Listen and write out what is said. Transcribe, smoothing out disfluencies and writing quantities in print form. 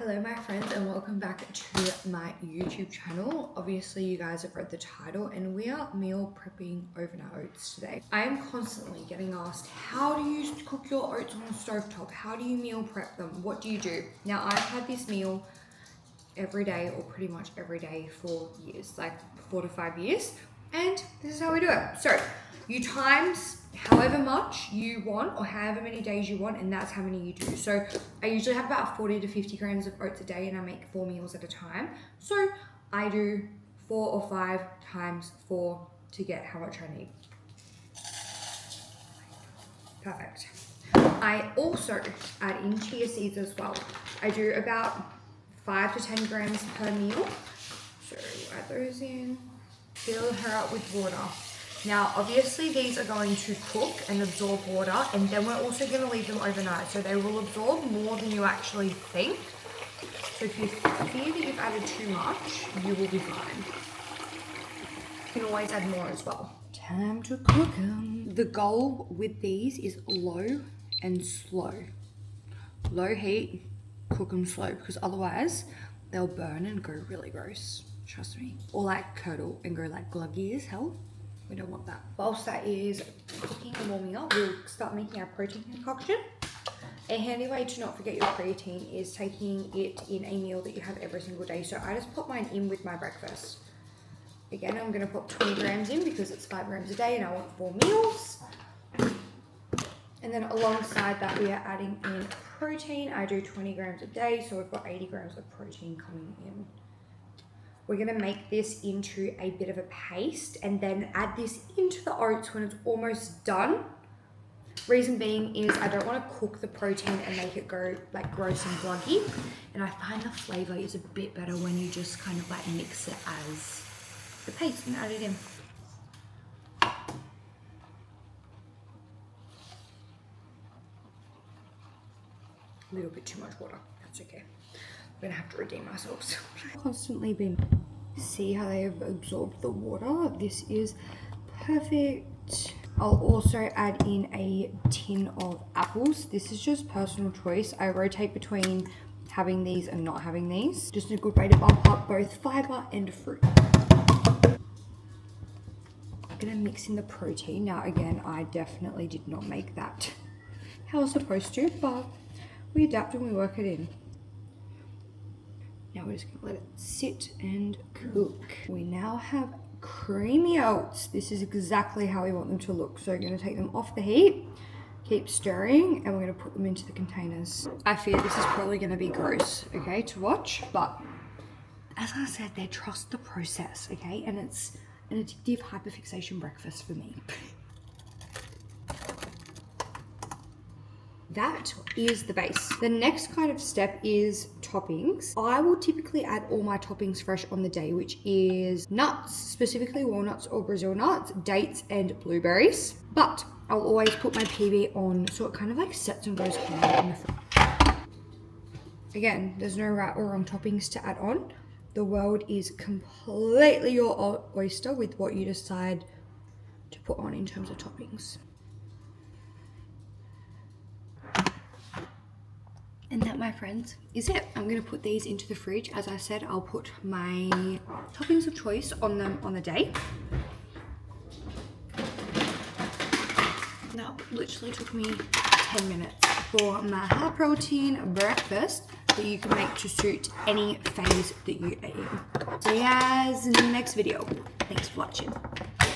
Hello my friends and welcome back to my YouTube channel. Obviously you guys have read the title and we are meal prepping overnight oats today. I am constantly getting asked, how do you cook your oats on the stovetop? How do you meal prep them? What do you do? Now I've had this meal every day or pretty much every day for years, like 4 to 5 years. And this is how we do it. So you times however much you want or however many days you want, and that's how many you do. So I usually have about 40 to 50 grams of oats a day and I make 4 meals at a time. So I do 4 or 5 times 4 to get how much I need. Perfect. I also add in chia seeds as well. I do about 5 to 10 grams per meal. So add those in. Fill her up with water. Now, obviously these are going to cook and absorb water, and then we're also going to leave them overnight. So they will absorb more than you actually think. So if you fear that you've added too much, you will be fine. You can always add more as well. Time to cook them. The goal with these is low and slow. Low heat, cook them slow, because otherwise they'll burn and go really gross. Trust me. Or like curdle and go like gluggy as hell. We don't want that. Whilst that is cooking and warming up, we'll start making our protein concoction. A handy way to not forget your protein is taking it in a meal that you have every single day. So I just put mine in with my breakfast. Again, I'm going to put 20 grams in because it's 5 grams a day and I want 4 meals. And then alongside that, we are adding in protein. I do 20 grams a day, so we've got 80 grams of protein coming in. We're going to make this into a bit of a paste and then add this into the oats when it's almost done. Reason being is I don't want to cook the protein and make it go like gross and gluggy. And I find the flavor is a bit better when you just kind of like mix it as the paste and add it in. A little bit too much water, that's okay. I'm gonna have to redeem ourselves. Constantly been, see how they have absorbed the water. This is perfect. I'll also add in a tin of apples. This is just personal choice. I rotate between having these and not having these. Just a good way to bump up both fiber and fruit. I'm gonna mix in the protein. Now again, I definitely did not make that how I was supposed to, but we adapt and we work it in. Now we're just gonna let it sit and cook. We now have creamy oats. This is exactly how we want them to look. So we're gonna take them off the heat, keep stirring, and we're gonna put them into the containers. I fear this is probably gonna be gross, okay, to watch, but as I said, they trust the process, okay? And it's an addictive hyperfixation breakfast for me. That is the base. The next kind of step is toppings. I will typically add all my toppings fresh on the day, which is nuts, specifically walnuts or Brazil nuts, dates and blueberries. But I'll always put my PB on so it kind of like sets and goes hard in the fridge. Again, there's no right or wrong toppings to add on. The world is completely your oyster with what you decide to put on in terms of toppings. And that, my friends, is it. I'm going to put these into the fridge. As I said, I'll put my toppings of choice on them on the day. That literally took me 10 minutes for my high protein breakfast that you can make to suit any phase that you are in. See you guys in the next video. Thanks for watching.